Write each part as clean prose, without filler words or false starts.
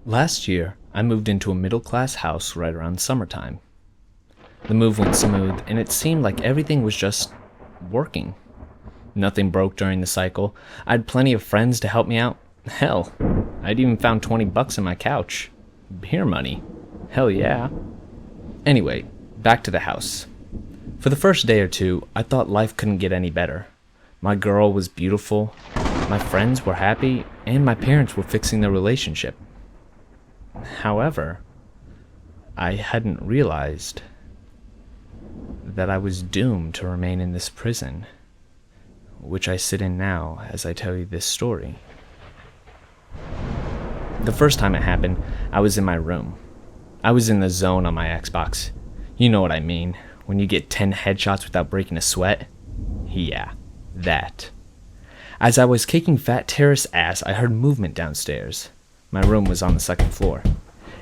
Last year, I moved into a middle-class house right around summertime. The move went smooth, and it seemed like everything was just working. Nothing broke during the cycle. I had plenty of friends to help me out. Hell, I'd even found $20 in my couch. Beer money. Hell yeah. Anyway, back to the house. For the first day or two, I thought life couldn't get any better. My girl was beautiful, my friends were happy, and my parents were fixing their relationship. However, I hadn't realized that I was doomed to remain in this prison, which I sit in now as I tell you this story. The first time it happened, I was in my room. I was in the zone on my Xbox. You know what I mean, when you get 10 headshots without breaking a sweat? Yeah, that. As I was kicking fat terrorist ass, I heard movement downstairs. My room was on the second floor.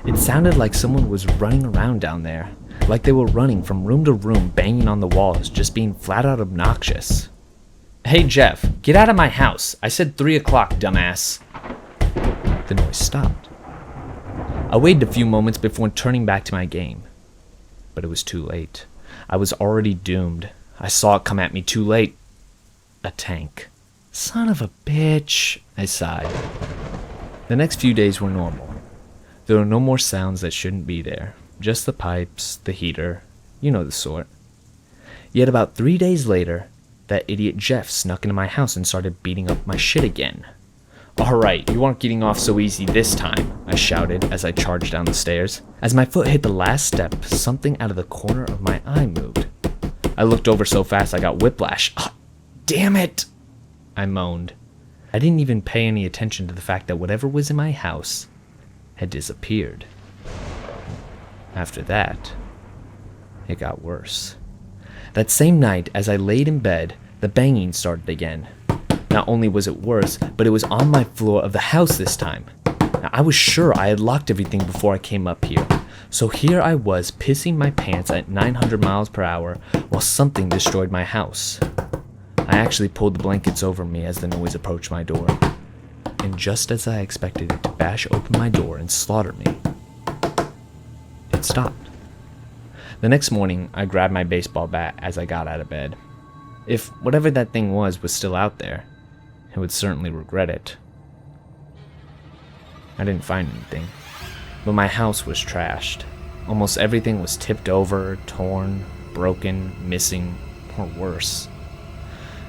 It sounded like someone was running around down there, like they were running from room to room, banging on the walls, just being flat out obnoxious. "Hey Jeff, get out of my house. I said 3 o'clock, dumbass." The noise stopped. I waited a few moments before turning back to my game. But it was too late. I was already doomed. I saw it come at me too late. A tank. Son of a bitch, I sighed. The next few days were normal. There were no more sounds that shouldn't be there. Just the pipes, the heater, you know the sort. Yet about 3 days later, that idiot Jeff snuck into my house and started beating up my shit again. "Alright, you aren't getting off so easy this time," I shouted as I charged down the stairs. As my foot hit the last step, something out of the corner of my eye moved. I looked over so fast I got whiplash. "Ah, damn it!" I moaned. I didn't even pay any attention to the fact that whatever was in my house had disappeared. After that, it got worse. That same night, as I laid in bed, the banging started again. Not only was it worse, but it was on my floor of the house this time. Now, I was sure I had locked everything before I came up here. So here I was, pissing my pants at 900 miles per hour while something destroyed my house. I actually pulled the blankets over me as the noise approached my door. And just as I expected it to bash open my door and slaughter me, it stopped. The next morning, I grabbed my baseball bat as I got out of bed. If whatever that thing was still out there, I would certainly regret it. I didn't find anything, but my house was trashed. Almost everything was tipped over, torn, broken, missing, or worse.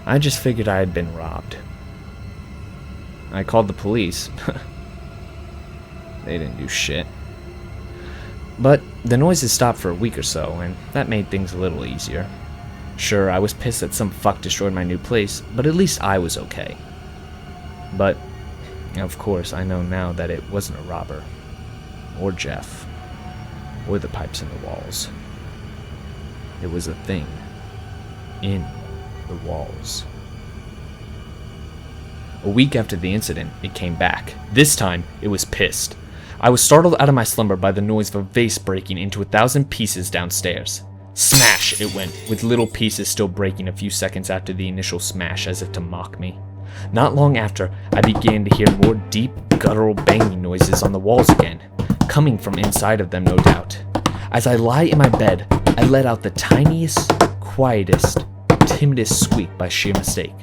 I just figured I had been robbed. I called the police. They didn't do shit. But the noises stopped for a week or so, and that made things a little easier. Sure, I was pissed that some fuck destroyed my new place, but at least I was okay. But, of course, I know now that it wasn't a robber, or Jeff, or the pipes in the walls. It was a thing in the walls. A week after the incident, it came back. This time, it was pissed. I was startled out of my slumber by the noise of a vase breaking into 1,000 pieces downstairs. Smash, it went, with little pieces still breaking a few seconds after the initial smash as if to mock me. Not long after, I began to hear more deep, guttural banging noises on the walls again, coming from inside of them, no doubt. As I lie in my bed, I let out the tiniest, quietest, timidest squeak by sheer mistake.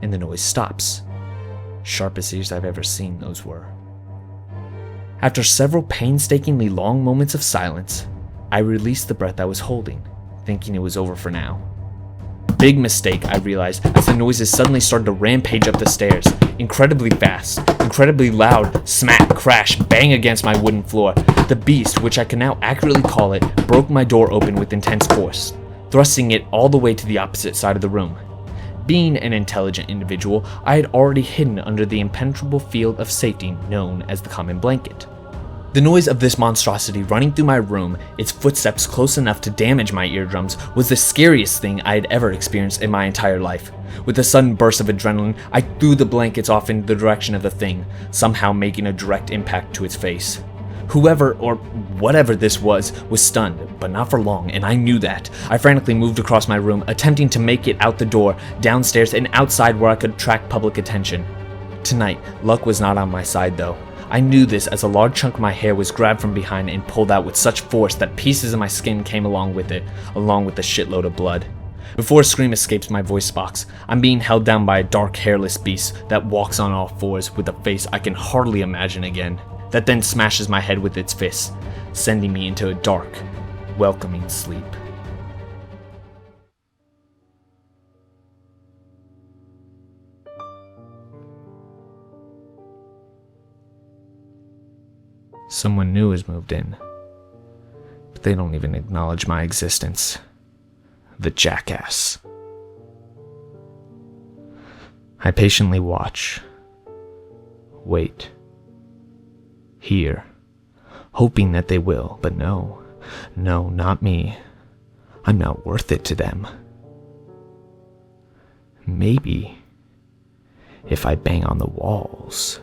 And the noise stops. Sharpest ears I've ever seen, those were. After several painstakingly long moments of silence, I released the breath I was holding, thinking it was over for now. Big mistake, I realized, as the noises suddenly started to rampage up the stairs, incredibly fast, incredibly loud, smack, crash, bang against my wooden floor. The beast, which I can now accurately call it, broke my door open with intense force, thrusting it all the way to the opposite side of the room. Being an intelligent individual, I had already hidden under the impenetrable field of safety known as the common blanket. The noise of this monstrosity running through my room, its footsteps close enough to damage my eardrums, was the scariest thing I had ever experienced in my entire life. With a sudden burst of adrenaline, I threw the blankets off in the direction of the thing, somehow making a direct impact to its face. Whoever, or whatever this was stunned, but not for long, and I knew that. I frantically moved across my room, attempting to make it out the door, downstairs, and outside where I could attract public attention. Tonight, luck was not on my side though. I knew this as a large chunk of my hair was grabbed from behind and pulled out with such force that pieces of my skin came along with it, along with the shitload of blood. Before a scream escapes my voice box, I'm being held down by a dark, hairless beast that walks on all fours with a face I can hardly imagine again, that then smashes my head with its fists, sending me into a dark, welcoming sleep. Someone new has moved in, but they don't even acknowledge my existence. The jackass. I patiently watch, wait, hear, hoping that they will, but no, not me. I'm not worth it to them. Maybe if I bang on the walls.